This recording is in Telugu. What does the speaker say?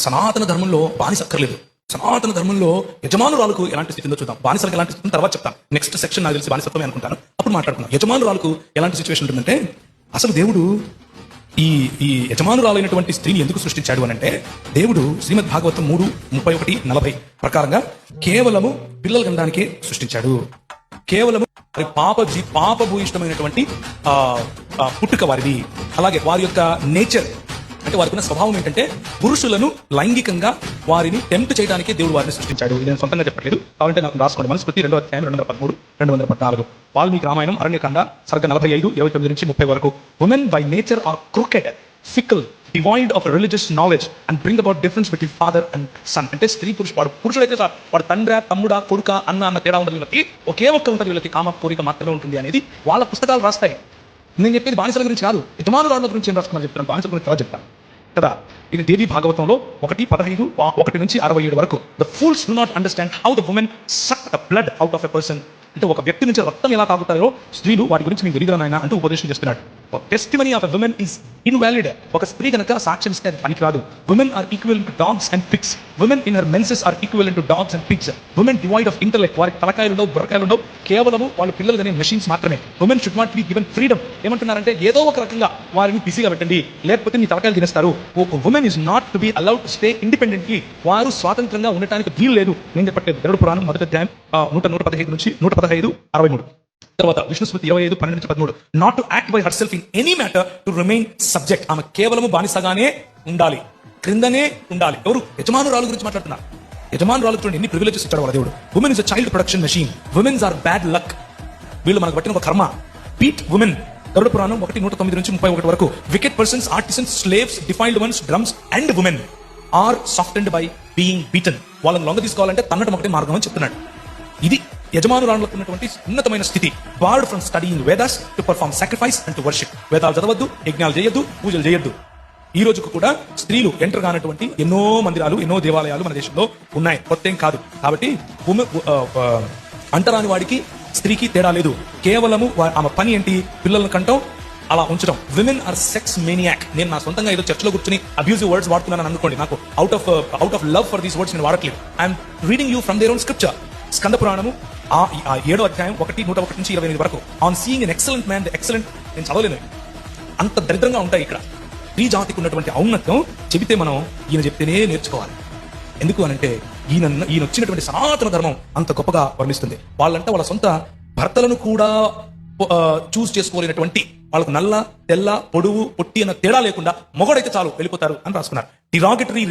సనాతన ధర్మంలో బానిస అక్కర్లేదు. సనాతన ధర్మంలో యజమానురాలకు ఎలాంటి స్థితి ఉందో చూద్దాం. బానిసలకు ఎలాంటి స్థితి తర్వాత చెప్తాను. నెక్స్ట్ సెక్షన్ నాకు తెలిసి బానిసత్వమే అనుకుంటాను, అప్పుడు మాట్లాడుకుందాం. యజమానురాలకు ఎలాంటి సిచ్యువేషన్ ఉంటుందంటే, అసలు దేవుడు ఈ ఈ యజమానురాలైనటువంటి స్త్రీని ఎందుకు సృష్టించాడు అని అంటే, దేవుడు శ్రీమద్ భాగవతం 3:31-40 ప్రకారంగా కేవలము పిల్లలు కనడానికే సృష్టించాడు. కేవలము వారి పాపభూయిష్టమైనటువంటి పుట్టుక వారిది. అలాగే వారి యొక్క నేచర్ అంటే వారికి ఉన్న స్వభావం ఏంటంటే, పురుషులను లైంగికంగా వారిని టెంప్ట్ చేయడానికి దేవుడు వారిని సృష్టించాడు. ఇది నేను సొంతంగా చెప్పట్లేదు, కావాలంటే నాకు రాసుకోండి. మనుస్మృతి 2వ అధ్యాయం 213, 214, వాల్మీకి రామాయణం అరణ్యకాండ సర్గ 45:29-30 వరకు. Women by nature are crooked, fickle, devoid of religious knowledge and bring about difference between father and son. అంటే స్త్రీ పురుషుడైతే వాడు తండ్రి, తమ్ముడా, కొడుక, అన్న తేడా ఉండదు. వీళ్ళకి ఒకే ఒక్క ఉంటుంది, వీళ్ళకి కామ కోరిక మాత్రమే ఉంటుంది అనేది వాళ్ళ పుస్తకాలు రాస్తాయి. నేను చెప్పేది బానిసల గురించి కాదు, యజమానురాళ్ళ గురించి ఏం రాసుకున్నా చెప్తాను. బానిసల గురించి తర్వాత చెప్తాను కదా. ఇది దేవి భాగవతంలో 1:15-1-67 వరకు. The fools do not understand how the women suck the blood out of a person. అంటే ఒక వ్యక్తి నుంచి రక్తం ఎలా తాగుతారో స్త్రీలు, వాటి గురించి మీకు తెలియదు నాయన అంటూ ఉపదేశం చేస్తున్నాడు. Testimony of a woman is invalid. ఒక స్త్రీ కనుక సాక్ష్యం ఇస్తే అది పనికిరాదు. Women are equal to dogs and pigs. Women in her menses are equal to dogs and pigs. Women devoid of intellect. వారికి తలకాయలు బుర్రకాయలు కేవలము వాళ్ళు పిల్లలు కానీ మెషిన్స్ మాత్రమే. Women should not be given freedom. ఏమంటున్నారంటే, ఏదో ఒక రకంగా వారిని బిజీగా పెట్టండి, లేకపోతే మీ తలకాయలు తినేస్తారు. Women is not to be allowed to stay independently. వారు స్వాతంత్రంగా ఉండటానికి వీలు లేదు. నేను చెప్పట్లేదు. గరుడ పురాణం 1వ అధ్యాయం 115-163. తర్వాత విష్ణు స్మృతి 25:12-13. Not to act by her self in any matter, to remain subject. ఆమె కేవలము బానిసగానే ఉండాలి, క్రిందనే ఉండాలి. ఎవరు? యజమానురాలు గురించి మాట్లాడుతున్నారు. యజమానురాలు చూడండి ఎన్ని ప్రివిలేజెస్ ఇచ్చాడు వాళ్ళ దేవుడు. Women is a child production machine. Women's are bad luck. వీళ్ళు మనకు పట్టిన ఒక కర్మ. Beat women. గరుడ పురాణం 1:109-31 వరకు. Wicked persons, artisans, slaves, defined ones, drums and women are softened by being beaten. వాళ్ళని లొంగ తీసుకోవాలంటే తన్నటం ఒకటే మార్గం అని చెప్తున్నాడు. ఇది యజమానురాలకు ఉన్నటువంటి ఉన్నతమైన స్థితి. Board from studying Vedas to perform sacrifice and to worship. వేదాలు చదవద్దు, యజ్ఞాలు చేయొద్దు, పూజలు చేయొద్దు. ఈ రోజుకు కూడా స్త్రీలు ఎంటర్ కానటువంటి ఎన్నో మందిరాలు, ఎన్నో దేవాలయాలు మన దేశంలో ఉన్నాయి. కొత్తేం కాదు. కాబట్టి అంటరాని వాడికి స్త్రీకి తేడా లేదు. కేవలము ఆమె పని ఏంటి? పిల్లలను కంటం, అలా ఉంచడం. Women are sex maniac. నేను నా సొంతంగా ఏదో చర్చలో కూర్చొని అబ్యూజివ్ వర్డ్స్ వాడుతున్నాను అనుకోండి. నాకు out of love for these words నేను వాడట్లేదు. I'm reading you from their own scripture. Skanda పురాణము 7వ అధ్యాయం 1:101-28 వరకు. On seeing an excellent man the excellent. నేను చదవలేను, అంత దరిద్రంగా ఉంటాయి ఇక్కడ. స్త్రీ జాతికి ఉన్నటువంటి ఔన్నత్యం చెబితే మనం ఈయన చెప్తేనే నేర్చుకోవాలి. ఎందుకు అనంటే, ఈయన వచ్చినటువంటి సనాతన ధర్మం అంత గొప్పగా వర్ణిస్తుంది. వాళ్ళంటే వాళ్ళ సొంత భర్తలను కూడా చూస్ చేసుకోలేనటువంటి, వాళ్ళకు నల్ల, తెల్ల, పొడువు, పొట్టి అన్న తేడా లేకుండా మొగడైతే చాలు వెళ్ళిపోతారు అని రాసుకున్నారు. డిరాగటరీ